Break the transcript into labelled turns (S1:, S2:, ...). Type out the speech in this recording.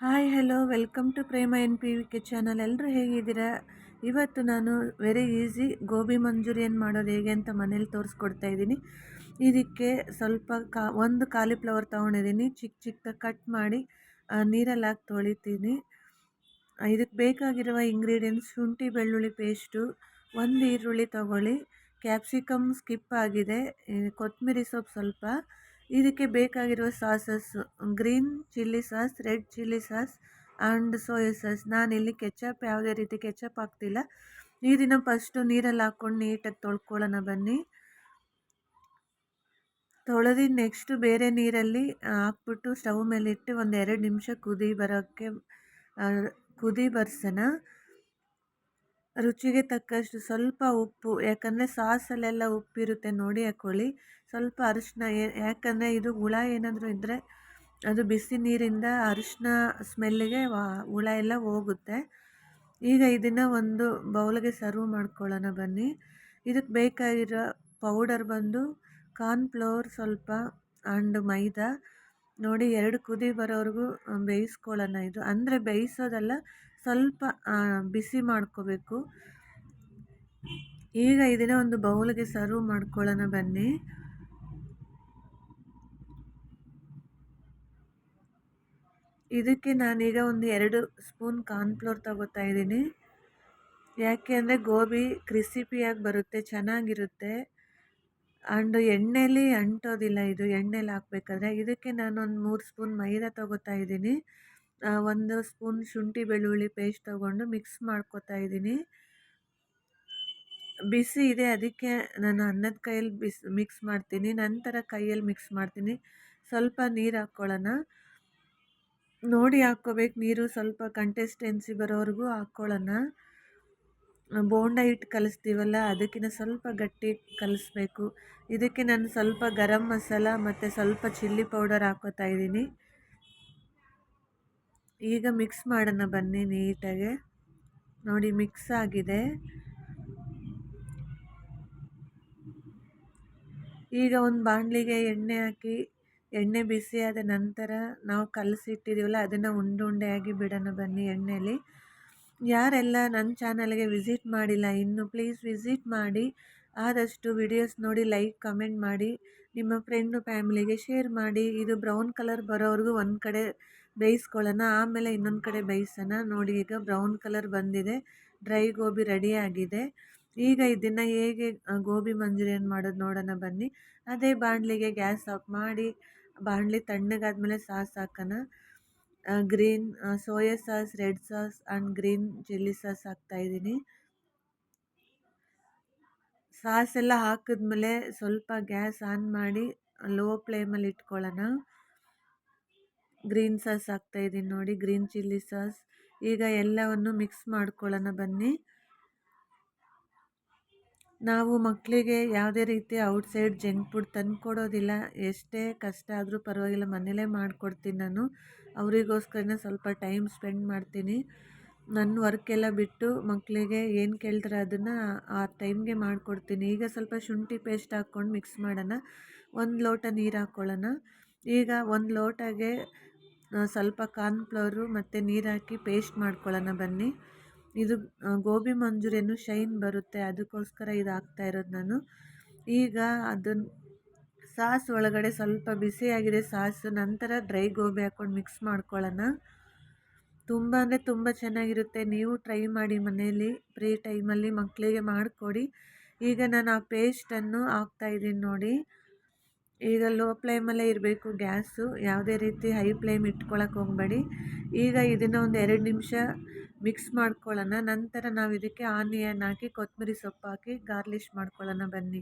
S1: Hi hello welcome to Prema N P V K channel. ಎಲ್ಲರೂ ಹೇಗಿದ್ದೀರಾ? ಇವತ್ತು ನಾನು ವೆರಿ ಈಸಿ ಗೋಬಿ ಮಂಚೂರಿಯನ್ ಮಾಡೋದು ಹೇಗೆ ಅಂತ ಮನೇಲಿ ತೋರಿಸ್ಕೊಡ್ತಾ ಇದ್ದೀನಿ. ಇದಕ್ಕೆ ಸ್ವಲ್ಪ ಒಂದು ಕಾಲಿಫ್ಲವರ್ ತೊಗೊಂಡಿದ್ದೀನಿ, ಚಿಕ್ಕ ಚಿಕ್ಕದಾಗಿ ಕಟ್ ಮಾಡಿ ನೀರಲ್ಲಿ ಹಾಕಿ ತೊಳಿತೀನಿ. ಇದಕ್ಕೆ ಬೇಕಾಗಿರುವ ಇಂಗ್ರೀಡಿಯೆಂಟ್ಸ್: ಶುಂಠಿ ಬೆಳ್ಳುಳ್ಳಿ ಪೇಸ್ಟು, ಒಂದು ಈರುಳ್ಳಿ ತಗೊಳ್ಳಿ, ಕ್ಯಾಪ್ಸಿಕಮ್ ಸ್ಕಿಪ್ ಆಗಿದೆ, ಕೊತ್ತಂಬರಿ ಸೊಪ್ಪು ಸ್ವಲ್ಪ. ಇದಕ್ಕೆ ಬೇಕಾಗಿರುವ sauces: green chilli sauce, red chilli sauce and soya sauce. ನಾನಿಲ್ಲಿ ಕೆಚಪ್ ಯಾವುದೇ ರೀತಿ ಕೆಚಪ್ ಹಾಕ್ತಿಲ್ಲ. ಇದನ್ನು ಫಸ್ಟು ನೀರಲ್ಲಿ ಹಾಕ್ಕೊಂಡು ನೀಟಾಗಿ ತೊಳ್ಕೊಳ್ಳೋಣ ಬನ್ನಿ. ತೊಳೆದು ನೆಕ್ಸ್ಟು ಬೇರೆ ನೀರಲ್ಲಿ ಹಾಕ್ಬಿಟ್ಟು ಸ್ಟವ್ ಮೇಲೆ ಇಟ್ಟು ಒಂದು 2 ನಿಮಿಷ ಕುದಿ ಬರ್ಸೋಣ. ರುಚಿಗೆ ತಕ್ಕಷ್ಟು ಸ್ವಲ್ಪ ಉಪ್ಪು, ಯಾಕಂದರೆ ಸಾಸಲ್ಲೆಲ್ಲ ಉಪ್ಪಿರುತ್ತೆ ನೋಡಿ ಹಾಕ್ಕೊಳ್ಳಿ. ಸ್ವಲ್ಪ ಅರಿಶಿನ, ಯಾಕಂದರೆ ಇದು ಹುಳ ಏನಾದರೂ ಇದ್ದರೆ ಅದು ಬಿಸಿ ನೀರಿಂದ ಅರಿಶಿನ ಸ್ಮೆಲ್ಲಿಗೆ ಹುಳ ಎಲ್ಲ ಹೋಗುತ್ತೆ. ಈಗ ಇದನ್ನು ಒಂದು ಬೌಲ್ಗೆ ಸರ್ವ್ ಮಾಡ್ಕೊಳ್ಳೋಣ ಬನ್ನಿ. ಇದಕ್ಕೆ ಬೇಕಾಗಿರೋ ಪೌಡರ್ ಬಂದು ಕಾರ್ನ್ಫ್ಲವರ್ ಸ್ವಲ್ಪ ಆ್ಯಂಡ್ ಮೈದಾ. ನೋಡಿ 2 ಕುದಿ ಬರೋವರೆಗೂ ಬೇಯಿಸ್ಕೊಳ್ಳೋಣ. ಇದು ಅಂದರೆ ಬೇಯಿಸೋದಲ್ಲ, ಸ್ವಲ್ಪ ಬಿಸಿ ಮಾಡ್ಕೋಬೇಕು. ಈಗ ಇದನ್ನು ಒಂದು ಬೌಲ್ಗೆ ಸರ್ವ್ ಮಾಡ್ಕೊಳ್ಳೋಣ ಬನ್ನಿ. ಇದಕ್ಕೆ ನಾನೀಗ ಒಂದು 2 ಸ್ಪೂನ್ ಕಾರ್ನ್ಫ್ಲೋರ್ ತಗೋತಾ ಇದ್ದೀನಿ. ಯಾಕೆ ಅಂದರೆ ಗೋಬಿ ಕ್ರಿಸಿಪಿಯಾಗಿ ಬರುತ್ತೆ, ಚೆನ್ನಾಗಿರುತ್ತೆ ಆ್ಯಂಡ್ ಎಣ್ಣೆಲಿ ಅಂಟೋದಿಲ್ಲ. ಇದು ಎಣ್ಣೆಲಿ ಹಾಕ್ಬೇಕಾದ್ರೆ. ಇದಕ್ಕೆ ನಾನೊಂದು 3 ಸ್ಪೂನ್ ಮೈದಾ ತಗೋತಾ ಇದ್ದೀನಿ. 1 ಸ್ಪೂನ್ ಶುಂಠಿ ಬೆಳ್ಳುಳ್ಳಿ ಪೇಸ್ಟ್ ತಗೊಂಡು ಮಿಕ್ಸ್ ಮಾಡ್ಕೋತಾ ಇದ್ದೀನಿ. ಬಿಸಿ ಇದೆ, ಅದಕ್ಕೆ ನಾನು ಅನ್ನದ ಕೈಯಲ್ಲಿ ಮಿಕ್ಸ್ ಮಾಡ್ತೀನಿ, ನಂತರ ಕೈಯಲ್ಲಿ ಮಿಕ್ಸ್ ಮಾಡ್ತೀನಿ. ಸ್ವಲ್ಪ ನೀರು ಹಾಕ್ಕೊಳ್ಳೋಣ. ನೋಡಿ ಹಾಕ್ಕೋಬೇಕು ನೀರು, ಸ್ವಲ್ಪ ಕನ್ಸಿಸ್ಟೆನ್ಸಿ ಬರೋವರೆಗೂ ಹಾಕ್ಕೊಳ್ಳೋಣ. ಬೋಂಡ ಹಿಟ್ಟು ಕಲಿಸ್ತೀವಲ್ಲ, ಅದಕ್ಕಿಂತ ಸ್ವಲ್ಪ ಗಟ್ಟಿ ಕಲಿಸ್ಬೇಕು. ಇದಕ್ಕೆ ನಾನು ಸ್ವಲ್ಪ ಗರಂ ಮಸಾಲ ಮತ್ತು ಸ್ವಲ್ಪ ಚಿಲ್ಲಿ ಪೌಡರ್ ಹಾಕ್ಕೋತಾ ಇದ್ದೀನಿ. ಈಗ ಮಿಕ್ಸ್ ಮಾಡೋಣ ಬನ್ನಿ ನೀಟಾಗೆ. ನೋಡಿ ಮಿಕ್ಸ್ ಆಗಿದೆ. ಈಗ ಒಂದು ಬಾಣಲಿಗೆ ಎಣ್ಣೆ ಹಾಕಿ, ಎಣ್ಣೆ ಬಿಸಿಯಾದ ನಂತರ ನಾವು ಕಲಸಿಟ್ಟಿದ್ದೀವಲ್ಲ ಅದನ್ನು ಉಂಡೆ ಉಂಡೆಯಾಗಿ ಬಿಡೋಣ ಬನ್ನಿ ಎಣ್ಣೆಯಲ್ಲಿ. ಯಾರೆಲ್ಲ ನನ್ನ ಚಾನಲ್ಗೆ ವಿಸಿಟ್ ಮಾಡಿಲ್ಲ ಇನ್ನು, ಪ್ಲೀಸ್ ವಿಸಿಟ್ ಮಾಡಿ. ಆದಷ್ಟು ವಿಡಿಯೋಸ್ ನೋಡಿ ಲೈಕ್ ಕಮೆಂಟ್ ಮಾಡಿ, ನಿಮ್ಮ ಫ್ರೆಂಡು ಫ್ಯಾಮಿಲಿಗೆ ಶೇರ್ ಮಾಡಿ. ಇದು ಬ್ರೌನ್ ಕಲರ್ ಬರೋವರೆಗೂ ಒಂದು ಕಡೆ ಬೇಯಿಸ್ಕೊಳ್ಳೋಣ, ಆಮೇಲೆ ಇನ್ನೊಂದು ಕಡೆ ಬೇಯಿಸೋಣ. ನೋಡಿ ಈಗ ಬ್ರೌನ್ ಕಲರ್ ಬಂದಿದೆ, ಡ್ರೈ ಗೋಬಿ ರೆಡಿಯಾಗಿದೆ. ಈಗ ಇದನ್ನು ಹೇಗೆ ಗೋಬಿ ಮಂಚೂರಿಯನ್ ಮಾಡೋದು ನೋಡೋಣ ಬನ್ನಿ. ಅದೇ ಬಾಣಲಿಗೆ ಗ್ಯಾಸ್ ಆಫ್ ಮಾಡಿ, ಬಾಣಲಿ ತಣ್ಣಗಾದ್ಮೇಲೆ ಸಾಸ್ ಹಾಕೋಣ. Green soya sauce, red sauce and green chilli sauce ಹಾಕ್ತಾಯಿದ್ದೀನಿ. ಸಾಸ್ ಎಲ್ಲ ಹಾಕಿದ್ಮೇಲೆ ಸ್ವಲ್ಪ ಗ್ಯಾಸ್ ಆನ್ ಮಾಡಿ ಲೋ ಫ್ಲೇಮಲ್ಲಿ ಇಟ್ಕೊಳ್ಳೋಣ. ಗ್ರೀನ್ ಸಾಸ್ ಹಾಕ್ತಾಯಿದ್ದೀನಿ ನೋಡಿ, ಗ್ರೀನ್ ಚಿಲ್ಲಿ ಸಾಸ್. ಈಗ ಎಲ್ಲವನ್ನು ಮಿಕ್ಸ್ ಮಾಡ್ಕೊಳ್ಳೋಣ ಬನ್ನಿ. ನಾವು ಮಕ್ಕಳಿಗೆ ಯಾವುದೇ ರೀತಿ ಔಟ್ಸೈಡ್ ಜಂಕ್ ಫುಡ್ ತಂದು ಕೊಡೋದಿಲ್ಲ. ಎಷ್ಟೇ ಕಷ್ಟ ಆದರೂ ಪರವಾಗಿಲ್ಲ, ಮನೇಲೇ ಮಾಡಿಕೊಡ್ತೀನಿ ನಾನು. ಅವರಿಗೋಸ್ಕರನೇ ಸ್ವಲ್ಪ ಟೈಮ್ ಸ್ಪೆಂಡ್ ಮಾಡ್ತೀನಿ. ನನ್ನ ವರ್ಕೆಲ್ಲ ಬಿಟ್ಟು ಮಕ್ಕಳಿಗೆ ಏನು ಕೇಳ್ತಾರೆ ಅದನ್ನು ಆ ಟೈಮ್ಗೆ ಮಾಡಿಕೊಡ್ತೀನಿ. ಈಗ ಸ್ವಲ್ಪ ಶುಂಠಿ ಪೇಸ್ಟ್ ಹಾಕ್ಕೊಂಡು ಮಿಕ್ಸ್ ಮಾಡೋಣ. 1 ಲೋಟ ನೀರು ಹಾಕ್ಕೊಳ್ಳೋಣ. ಈಗ 1 ಲೋಟಗೆ ಸ್ವಲ್ಪ ಕಾರ್ನ್ಫ್ಲವರು ಮತ್ತು ನೀರು ಹಾಕಿ ಪೇಸ್ಟ್ ಮಾಡ್ಕೊಳ್ಳೋಣ ಬನ್ನಿ. ಇದು ಗೋಬಿ ಮಂಚೂರಿಯನ್ನು ಶೈನ್ ಬರುತ್ತೆ, ಅದಕ್ಕೋಸ್ಕರ ಇದು ಹಾಕ್ತಾ ಇರೋದು ನಾನು. ಈಗ ಅದನ್ನು ಸಾಸ್ ಒಳಗಡೆ ಸ್ವಲ್ಪ ಬಿಸಿಯಾಗಿದೆ ಸಾಸು, ನಂತರ ಡ್ರೈ ಗೋಬಿ ಹಾಕ್ಕೊಂಡು ಮಿಕ್ಸ್ ಮಾಡ್ಕೊಳ್ಳೋಣ. ತುಂಬ ಅಂದರೆ ತುಂಬ ಚೆನ್ನಾಗಿರುತ್ತೆ. ನೀವು ಟ್ರೈ ಮಾಡಿ ಮನೆಯಲ್ಲಿ ಫ್ರೀ ಟೈಮಲ್ಲಿ ಮಕ್ಕಳಿಗೆ ಮಾಡಿಕೊಡಿ. ಈಗ ನಾನು ಆ ಪೇಸ್ಟನ್ನು ಹಾಕ್ತಾಯಿದ್ದೀನಿ ನೋಡಿ. ಈಗ ಲೋ ಫ್ಲೇಮಲ್ಲೇ ಇರಬೇಕು ಗ್ಯಾಸು, ಯಾವುದೇ ರೀತಿ ಹೈ ಫ್ಲೇಮ್ ಇಟ್ಕೊಳಕ್ಕೆ ಹೋಗಬೇಡಿ. ಈಗ ಇದನ್ನು ಒಂದು 2 ನಿಮಿಷ ಮಿಕ್ಸ್ ಮಾಡ್ಕೊಳ್ಳೋಣ. ನಂತರ ನಾವು ಇದಕ್ಕೆ ಆನಿಯನ್ ಹಾಕಿ ಕೊತ್ತಂಬರಿ ಸೊಪ್ಪು ಹಾಕಿ ಗಾರ್ಲಿಷ್ ಮಾಡ್ಕೊಳ್ಳೋಣ ಬನ್ನಿ.